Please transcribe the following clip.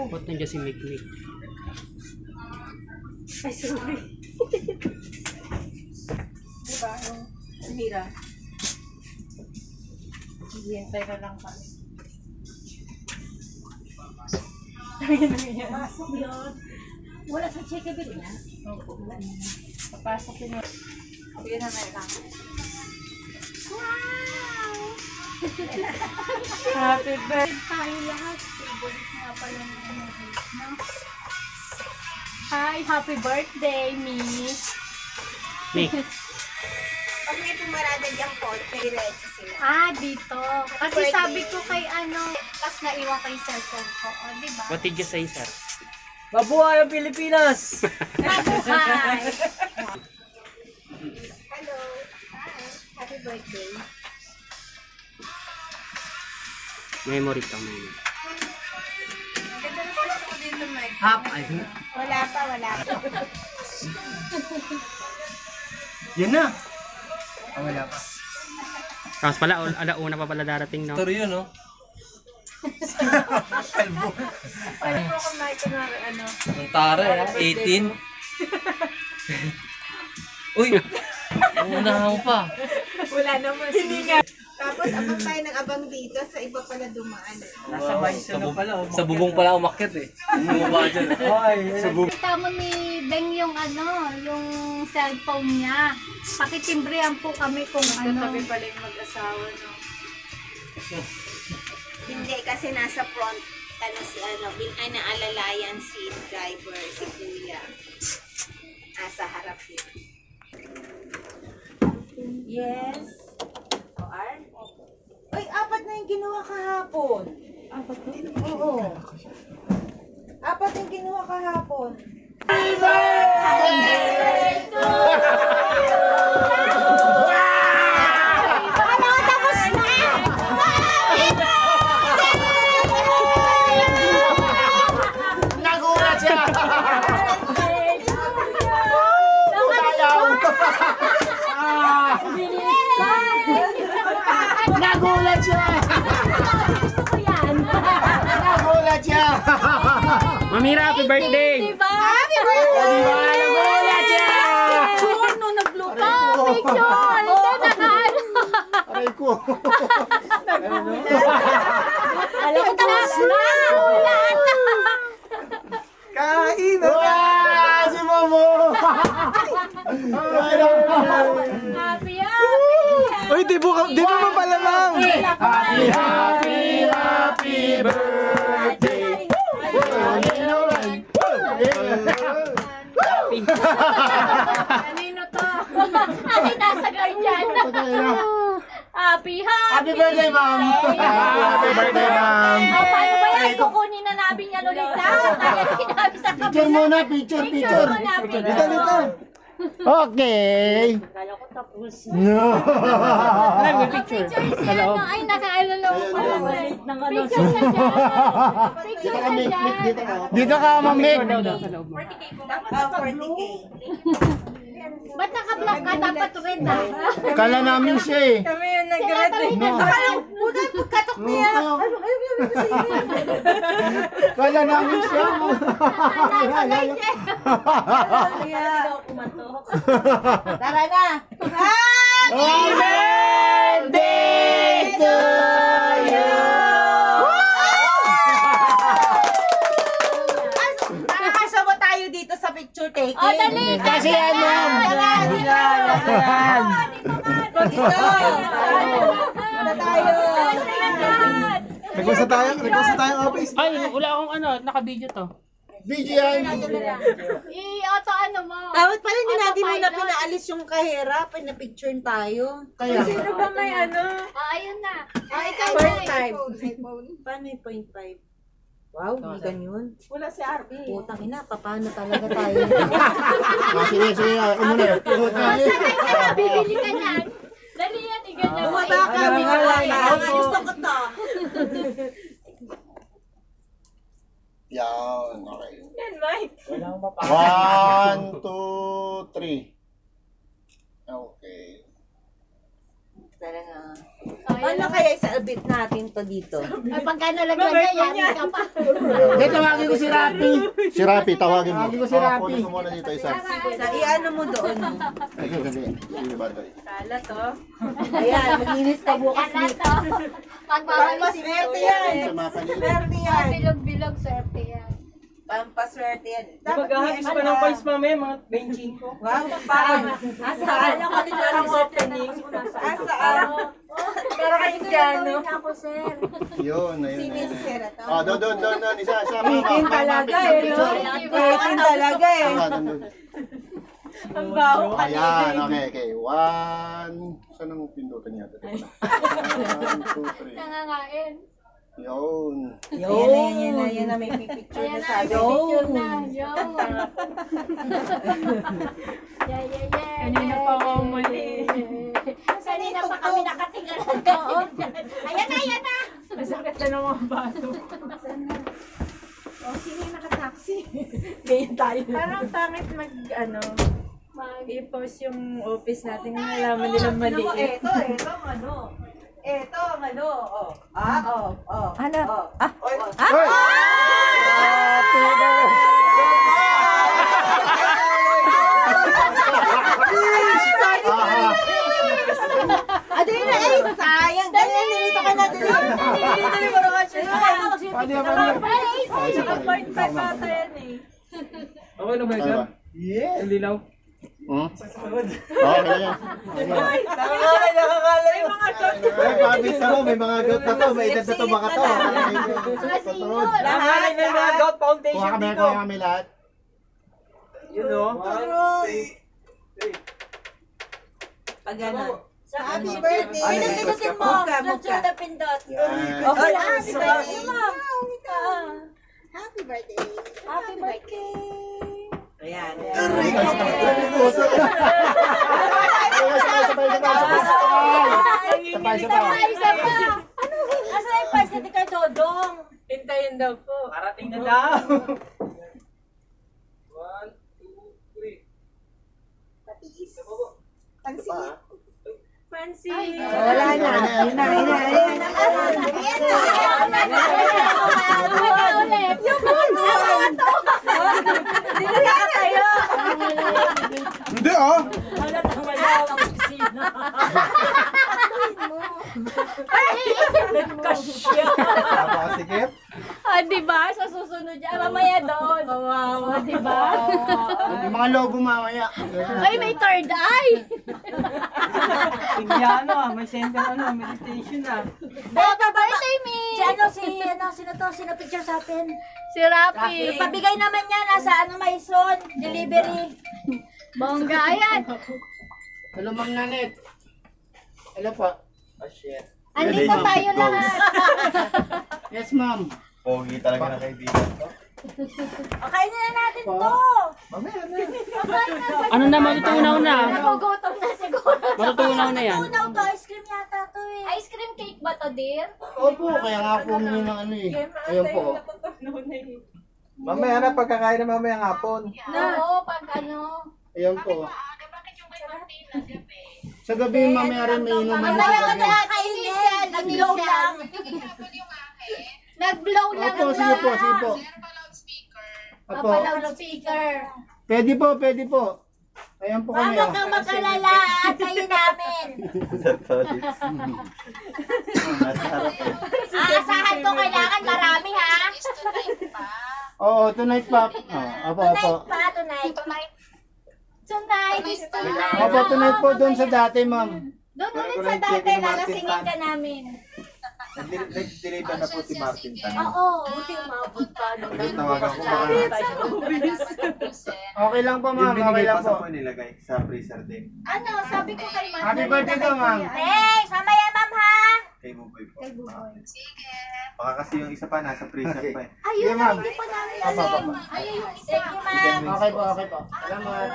Ba't nandiyan si Mikmik? Ay, sorry. Diba? Yung Mira. Hintay na lang kami. Pasok yun. Wala sa check-in niya? Opo. Papasok yun. Ayan na lang. Wow! Happy birthday tayo lahat. Favorite nga pala ng no? Hi, happy birthday, Miss. Nick. Pag may pumarada diyang kotse, diretso sila. Ah, dito. Kasi sabi ko kay tapos naiwan ko yung cellphone ko. O, diba? What did you say, sir? Mabuhay ang Pilipinas! Mabuhay! Hello. Hi. Happy birthday. Memory ka, memory. Ganda na pala ko dito, Mike. Hap! Ay, Wala pa, wala pa. yan na! Ah, wala pa. Tapos pala, alauna pa pala darating, no? Turo yun, no? Kalbo. Pwede mo kumain ko na Ang tara, 18. Uy! Unahan mo pa. Wala naman. Hindi nga. Tapos abang tayo ng abang dito sa iba pala dumaan. Nasa Maiso na pala. Sa bubong pala umakyat eh. Bumaba dyan. Ay, sa bubong. Kita mo ni Beng yung yung cellphone niya. Pakitimbrihan po kami kung Magkatabi pala yung mag-asawa, no? Hindi kasi nasa front naalalayan si driver, si Kuya. Nasa harap yun. Yes. Ay, 4 na yung ginawa kahapon. 4 na? Oo. 4 yung ginawa kahapon. Nagulat siya! Nagulat siya! Mamira, happy birthday! Diba? Happy birthday! Diba? Nagulat siya! No, nagluto! Picture! Aray ko! Alam ko tapos na! Kain na! Wow! Si Momo! Happy! Uy, di mo mapalamang! Happy birthday! Kanino to? Ay, nasa guardian. Happy birthday, ma'am! Happy birthday, ma'am! Paano ba yan? Kukunin na namin yan ulit na. Kaya sa Picture muna, picture! muna. Dito! Okay! Kala ko tapos. No! Picture siya. Ay, nakaalala ko pala. Picture na dyan. Picture na dyan. Dito ka, Mamik! Oh, 40K. Ba't naka-block ka? Dapat red ah. Kala namin siya eh. Kami yung nag-red eh. Huwag pagkatok niya. Kala namin siya. Tara na. Happy birthday to you! Nakakasama tayo dito sa picture taking. O, dali. Kasi yan yan! Dito tayo. Request tayo office. Ay, wala akong naka-video to. BGI! I-auto mo. Dapat pala hindi natin muna pinaalis yung kahera, pinapicture tayo. Kaya. Sino ba may Ayun na. Ikaw Point na. 5. Paano yung point 5? Wow, hindi ganyan. Wala si RP. Putang ina, paano talaga tayo? Sige. Umuna. Bibili ka niyan. Dali yan, iganyan mo. Bumaba kami. Gusto ko to. Yan, okay. Yan, Mike. 1, 2, 3. Okay. Talaga. Ayan. Ano kaya isa-abit natin to dito? Ay, pagka nalagyan niya, yari ka pa. Hindi, tawagin ko si Rapi. Si Rapi, tawagin mo. Tawagin ko si Rapi. Kunin ko muna dito isa. Sa iano mo doon. Ayun, hindi. Hindi ba ito? Kala to. Ayan, maglinis ka bukas Yan na dito. to. Pagpapalisip Pampaswerte yan. Sa mga kanila. Swerte yan. Bilog-bilog, swerte yan. Pampaswerte yan. Maghahagis pa ng coins mamaya, mga 25 ko. Wow, saan? Asaan? Kala ko dito ang opening. Asaan? Pero kayo dyan, no? Ako, sir. Yun, ayun. Sino ayun. si Sera to? Oh, doon. Isa. Itin talaga eh, no? Itin talaga eh. Ang baho ka Ayan, okay. One. Saan ang pindutan niya? 1, 2, 3. Nangangain. Yun. Yan na, may picture Ayan na na, sabi. picture na. Yo. Yeah. Kanina pa ako muli. Kanina pa kami nakatinggalan. Oo. Ayan na. Masakit na ng mga bato. Oh, sino yung nakataksi? Ganyan tayo. Parang pangit i-post yung office natin kung nalaman nilang maliit. Ito ang ano. Ito ang ano. Oh. Ano? Adali na eh, sayang. Dali, nilito ka na, dali. Dali mo naman siya. Paano yan? 1.5 ata yan eh. Okay na ba Ano sir? ba? Ang lilaw. Okay yan. Nakakala yung mga Ay, pabis ako. May mga goat na to. May edad na to baka to. lahat. May mga gout foundation Kuha kami lahat. Yun o. Pag gano'n. Happy birthday. Ay, pindutin mo. Sunod na pindot. Yan. Okay, Happy birthday, ma'am. Happy birthday. Happy birthday. Ayan. Sabay. Isa pa. Asa yung price natin kay Dodong? Hintayin daw po. Parating na daw. 1, 2, 3. Fancy. Wala na. Yun na. Hindi oh. Halatang wala ang opisina. Nagkasya. Napakasikip. Diba? Sa susunod niya. Mamaya doon. Kawawa. Diba? Yung mga lobo mamaya. Ay, may third eye. Indiano may center meditation Happy birthday, me! Sino picture sa atin? Si Rafi. Pabigay naman niya, nasa Maison, delivery. Bongga, ayan. Hello, Mang Nanit. Hello po. Andito tayo lahat. Yes, ma'am. Pogi talaga na kaibigan to. Kainin na natin to. Mamaya na. Ano na, matutunaw na. Nagugutom na siguro. Matutunaw na yan. Tunaw to, ice cream yata to eh. Ice cream cake ba to, dear? Opo, kaya nga po humingi ng ano eh. Ayun po. Mamaya na, pagkakain na mamaya ng hapon. Oo, pag ano. Ayun po. Sa gabi mamaya rin may inuman na Mamaya sa ka gabi. nakakainin. Nag-blow lang. Nag-blow lang. Opo, sige po. Opo. Loudspeaker. Pwede po. Ayan po kami. Huwag kang mag-alala at kayo namin. Aasahan ko kailangan marami, ha? Oo, tonight pa. Opo. Tonight. Tonight is tonight. Opo, tonight po doon sa dati, ma'am. Doon ulit sa dati, lalasingin ka namin. Nag-deliver na po si Martin Tan. Oo. Buti umabot pa. Tawagan ko baka Okay lang po, ma'am. Okay binigay lang pa sa po. po nilagay sa freezer din. Ano, sabi ko kay Ma'am. Happy birthday to, ma'am. Hey, sama yan, ma'am, ha? Kay Buboy po. Baka kasi yung isa pa nasa freezer pa eh. Ayun Sige, na, ma'am. hindi pa namin Opo. alam. Ayun yung isa. Thank you, ma'am. Okay po. Salamat.